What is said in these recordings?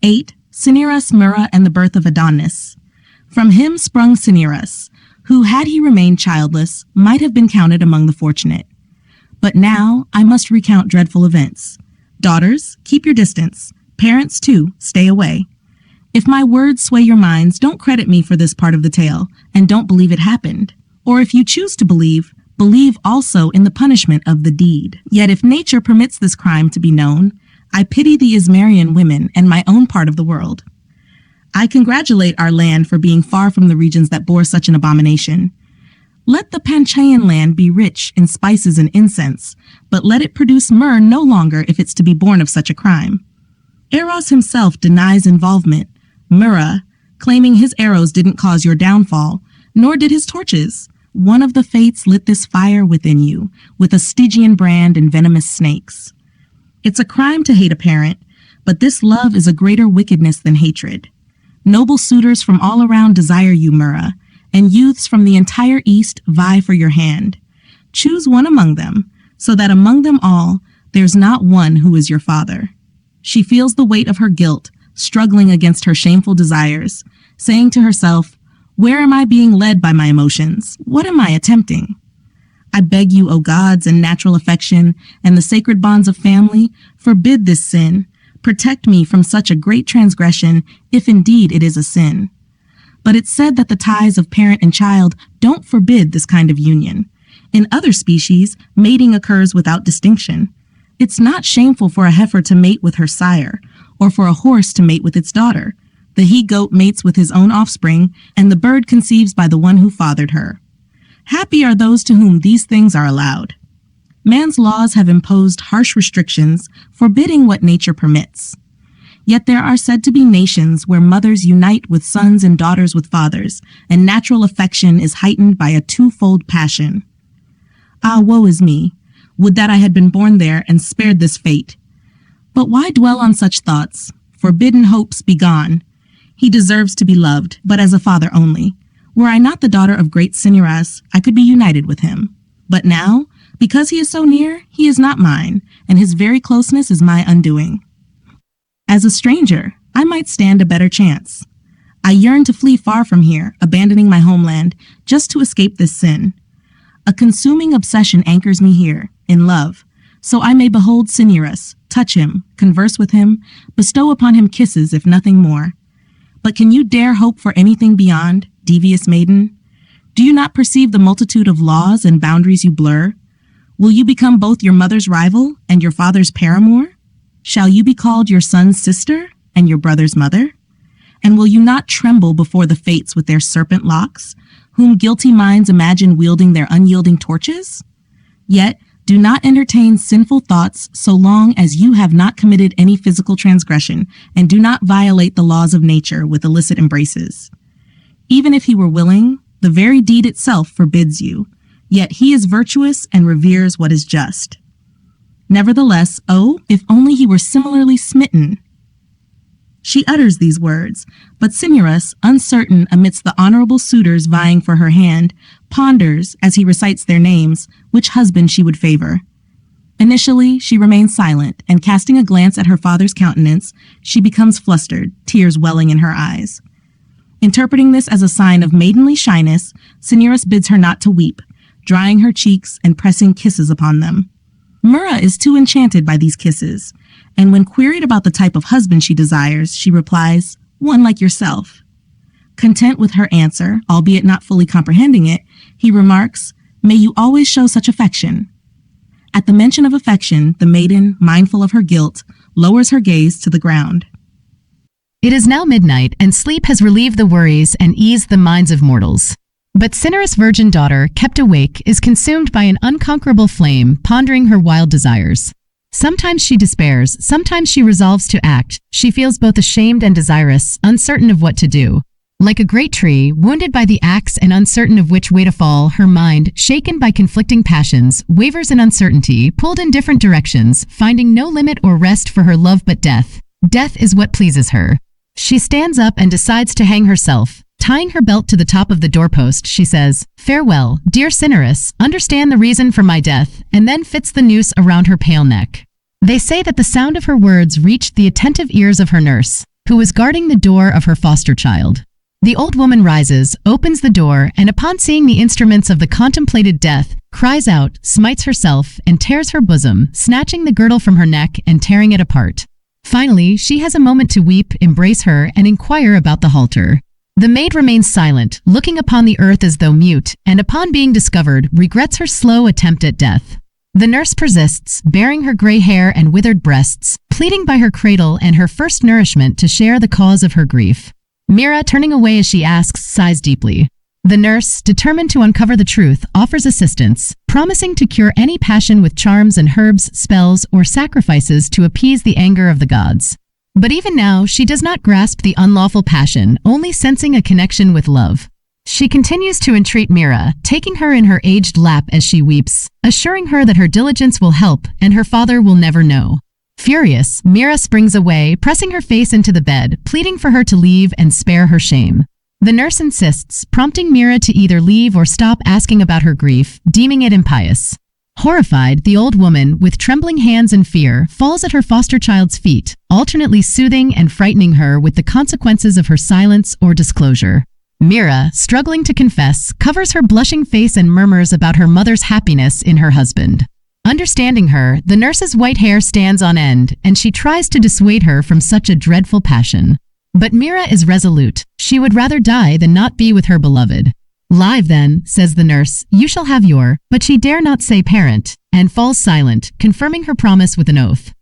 8. Cinyras, Myrrha, and the birth of Adonis. From him sprung Cinyras, who, had he remained childless, might have been counted among the fortunate. But now I must recount dreadful events. Daughters, keep your distance. Parents, too, stay away. If my words sway your minds, don't credit me for this part of the tale, and don't believe it happened. Or if you choose to believe, believe also in the punishment of the deed. Yet if nature permits this crime to be known, I pity the Ismarian women and my own part of the world. I congratulate our land for being far from the regions that bore such an abomination. Let the Panchaean land be rich in spices and incense, but let it produce myrrh no longer if it's to be born of such a crime. Eros himself denies involvement. Myrrha, claiming his arrows didn't cause your downfall, nor did his torches. One of the fates lit this fire within you, with a Stygian brand and venomous snakes. It's a crime to hate a parent, but this love is a greater wickedness than hatred. Noble suitors from all around desire you, Myrrha, and youths from the entire East vie for your hand. Choose one among them, so that among them all, there's not one who is your father. She feels the weight of her guilt, struggling against her shameful desires, saying to herself, "Where am I being led by my emotions? What am I attempting? I beg you, O gods and natural affection, and the sacred bonds of family, forbid this sin. Protect me from such a great transgression, if indeed it is a sin." But it's said that the ties of parent and child don't forbid this kind of union. In other species, mating occurs without distinction. It's not shameful for a heifer to mate with her sire, or for a horse to mate with its daughter. The he-goat mates with his own offspring, and the bird conceives by the one who fathered her. Happy are those to whom these things are allowed. Man's laws have imposed harsh restrictions, forbidding what nature permits. Yet there are said to be nations where mothers unite with sons and daughters with fathers, and natural affection is heightened by a twofold passion. Ah, woe is me! Would that I had been born there and spared this fate. But why dwell on such thoughts? Forbidden hopes be gone. He deserves to be loved, but as a father only. Were I not the daughter of great Cinyras, I could be united with him. But now, because he is so near, he is not mine, and his very closeness is my undoing. As a stranger, I might stand a better chance. I yearn to flee far from here, abandoning my homeland, just to escape this sin. A consuming obsession anchors me here, in love, so I may behold Cinyras, touch him, converse with him, bestow upon him kisses, if nothing more. But can you dare hope for anything beyond, devious maiden? Do you not perceive the multitude of laws and boundaries you blur? Will you become both your mother's rival and your father's paramour? Shall you be called your son's sister and your brother's mother? And will you not tremble before the fates with their serpent locks, whom guilty minds imagine wielding their unyielding torches? Yet, do not entertain sinful thoughts so long as you have not committed any physical transgression, and do not violate the laws of nature with illicit embraces. Even if he were willing, the very deed itself forbids you, yet he is virtuous and reveres what is just. Nevertheless, oh, if only he were similarly smitten. She utters these words, but Cinyras, uncertain amidst the honorable suitors vying for her hand, ponders, as he recites their names, which husband she would favor. Initially, she remains silent, and casting a glance at her father's countenance, she becomes flustered, tears welling in her eyes. Interpreting this as a sign of maidenly shyness, Cinyras bids her not to weep, drying her cheeks and pressing kisses upon them. Myrrha is too enchanted by these kisses, and when queried about the type of husband she desires, she replies, "One like yourself." Content with her answer, albeit not fully comprehending it, he remarks, "May you always show such affection." At the mention of affection, the maiden, mindful of her guilt, lowers her gaze to the ground. It is now midnight, and sleep has relieved the worries and eased the minds of mortals. But Cinyras' virgin daughter, kept awake, is consumed by an unconquerable flame, pondering her wild desires. Sometimes she despairs, sometimes she resolves to act. She feels both ashamed and desirous, uncertain of what to do. Like a great tree, wounded by the axe and uncertain of which way to fall, her mind, shaken by conflicting passions, wavers in uncertainty, pulled in different directions, finding no limit or rest for her love but death. Death is what pleases her. She stands up and decides to hang herself. Tying her belt to the top of the doorpost, she says, "Farewell, dear Cinyras, understand the reason for my death," and then fits the noose around her pale neck. They say that the sound of her words reached the attentive ears of her nurse. who was guarding the door of her foster child. The old woman rises, opens the door, and upon seeing the instruments of the contemplated death, cries out, smites herself, and tears her bosom, snatching the girdle from her neck and tearing it apart. Finally, she has a moment to weep, embrace her, and inquire about the halter. The maid remains silent, looking upon the earth as though mute, and upon being discovered, regrets her slow attempt at death. The nurse persists, baring her gray hair and withered breasts, pleading by her cradle and her first nourishment to share the cause of her grief. Myrrha, turning away as she asks, sighs deeply. The nurse, determined to uncover the truth, offers assistance, promising to cure any passion with charms and herbs, spells, or sacrifices to appease the anger of the gods. But even now, she does not grasp the unlawful passion, only sensing a connection with love. She continues to entreat Myrrha, taking her in her aged lap as she weeps, assuring her that her diligence will help and her father will never know. Furious, Myrrha springs away, pressing her face into the bed, pleading for her to leave and spare her shame. The nurse insists, prompting Myrrha to either leave or stop asking about her grief, deeming it impious. Horrified, the old woman, with trembling hands and fear, falls at her foster child's feet, alternately soothing and frightening her with the consequences of her silence or disclosure. Myrrha, struggling to confess, covers her blushing face and murmurs about her mother's happiness in her husband. Understanding her, the nurse's white hair stands on end, and she tries to dissuade her from such a dreadful passion. But Myrrha is resolute. She would rather die than not be with her beloved. Live then, says the nurse, you shall have your, but she dare not say parent, and falls silent, confirming her promise with an oath.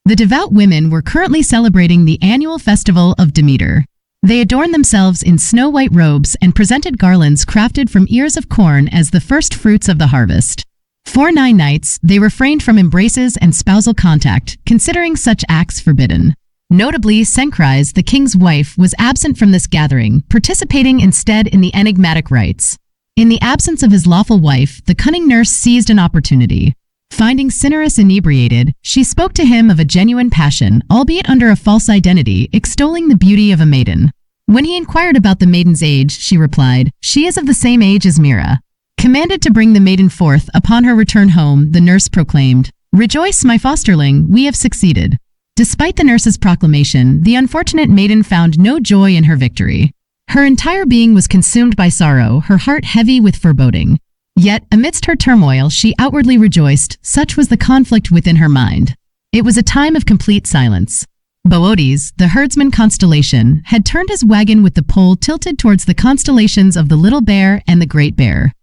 The devout women were currently celebrating the annual festival of Demeter. They adorned themselves in snow-white robes and presented garlands crafted from ears of corn as the first fruits of the harvest. For 9 nights, they refrained from embraces and spousal contact, considering such acts forbidden. Notably, Cinyras, the king's wife, was absent from this gathering, participating instead in the enigmatic rites. In the absence of his lawful wife, the cunning nurse seized an opportunity. Finding Cinyras inebriated, she spoke to him of a genuine passion, albeit under a false identity, extolling the beauty of a maiden. When he inquired about the maiden's age, she replied, "She is of the same age as Myrrha." Commanded to bring the maiden forth upon her return home, the nurse proclaimed, "Rejoice, my fosterling, we have succeeded." Despite the nurse's proclamation, the unfortunate maiden found no joy in her victory. Her entire being was consumed by sorrow, her heart heavy with foreboding. Yet, amidst her turmoil, she outwardly rejoiced, such was the conflict within her mind. It was a time of complete silence. Adonis, the herdsman constellation, had turned his wagon with the pole tilted towards the constellations of the Little Bear and the Great Bear.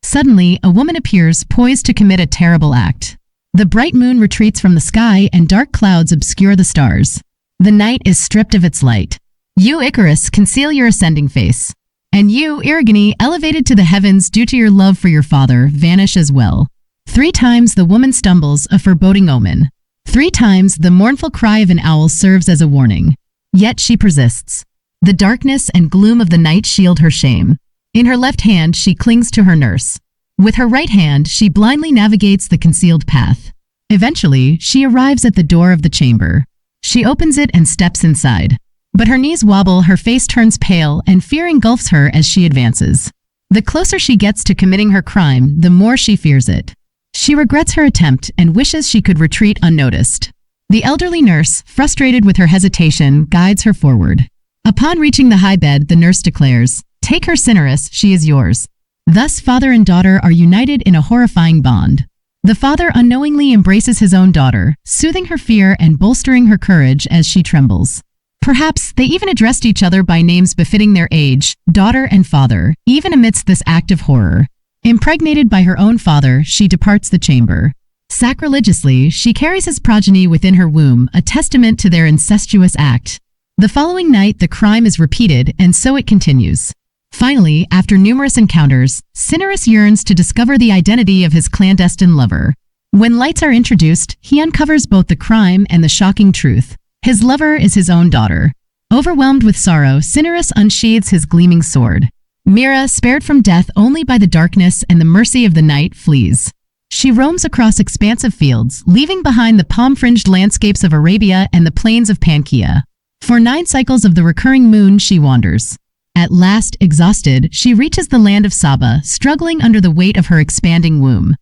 Suddenly, a woman appears, poised to commit a terrible act. The bright moon retreats from the sky and dark clouds obscure the stars. The night is stripped of its light. You, Icarus, conceal your ascending face. And you, Erigone, elevated to the heavens due to your love for your father, vanish as well. 3 times the woman stumbles, a foreboding omen. 3 times the mournful cry of an owl serves as a warning. Yet she persists. The darkness and gloom of the night shield her shame. In her left hand, she clings to her nurse. With her right hand, she blindly navigates the concealed path. Eventually, she arrives at the door of the chamber. She opens it and steps inside. But her knees wobble, her face turns pale, and fear engulfs her as she advances. The closer she gets to committing her crime, the more she fears it. She regrets her attempt and wishes she could retreat unnoticed. The elderly nurse, frustrated with her hesitation, guides her forward. Upon reaching the high bed, the nurse declares, "Take her, Cinyras, she is yours." Thus, father and daughter are united in a horrifying bond. The father unknowingly embraces his own daughter, soothing her fear and bolstering her courage as she trembles. Perhaps they even addressed each other by names befitting their age, daughter and father, even amidst this act of horror. Impregnated by her own father, she departs the chamber. Sacrilegiously, she carries his progeny within her womb, a testament to their incestuous act. The following night, the crime is repeated, and so it continues. Finally, after numerous encounters, Cinyras yearns to discover the identity of his clandestine lover. When lights are introduced, he uncovers both the crime and the shocking truth. His lover is his own daughter. Overwhelmed with sorrow, Cinyras unsheathes his gleaming sword. Myrrha, spared from death only by the darkness and the mercy of the night, flees. She roams across expansive fields, leaving behind the palm-fringed landscapes of Arabia and the plains of Pangaea. For 9 cycles of the recurring moon she wanders. At last, exhausted, she reaches the land of Saba, struggling under the weight of her expanding womb.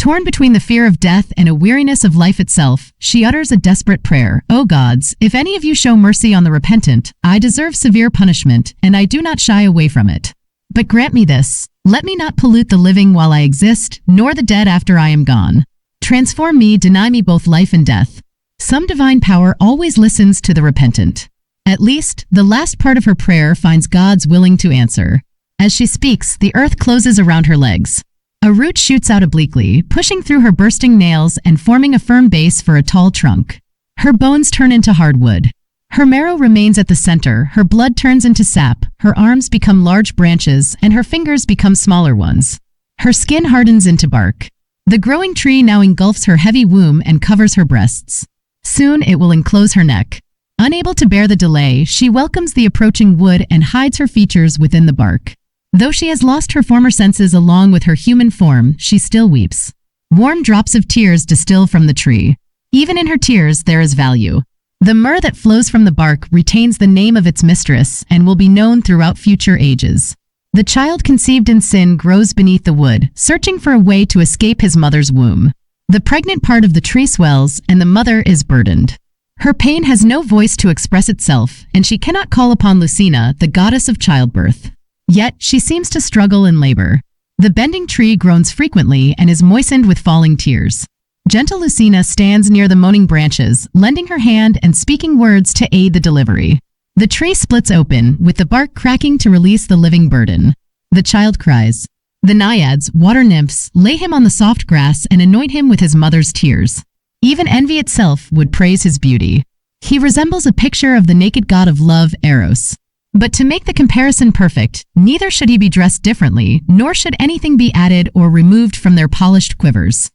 Torn between the fear of death and a weariness of life itself, she utters a desperate prayer. O gods, if any of you show mercy on the repentant, I deserve severe punishment, and I do not shy away from it. But grant me this, let me not pollute the living while I exist, nor the dead after I am gone. Transform me, deny me both life and death. Some divine power always listens to the repentant. At least, the last part of her prayer finds God's willing to answer. As she speaks, the earth closes around her legs. A root shoots out obliquely, pushing through her bursting nails and forming a firm base for a tall trunk. Her bones turn into hardwood. Her marrow remains at the center, her blood turns into sap, her arms become large branches, and her fingers become smaller ones. Her skin hardens into bark. The growing tree now engulfs her heavy womb and covers her breasts. Soon it will enclose her neck. Unable to bear the delay, she welcomes the approaching wood and hides her features within the bark. Though she has lost her former senses along with her human form, she still weeps. Warm drops of tears distill from the tree. Even in her tears, there is value. The myrrh that flows from the bark retains the name of its mistress and will be known throughout future ages. The child conceived in sin grows beneath the wood, searching for a way to escape his mother's womb. The pregnant part of the tree swells, and the mother is burdened. Her pain has no voice to express itself, and she cannot call upon Lucina, the goddess of childbirth. Yet, she seems to struggle in labor. The bending tree groans frequently and is moistened with falling tears. Gentle Lucina stands near the moaning branches, lending her hand and speaking words to aid the delivery. The tree splits open, with the bark cracking to release the living burden. The child cries. The naiads, water nymphs, lay him on the soft grass and anoint him with his mother's tears. Even envy itself would praise his beauty. He resembles a picture of the naked god of love, Eros. But to make the comparison perfect, neither should he be dressed differently, nor should anything be added or removed from their polished quivers.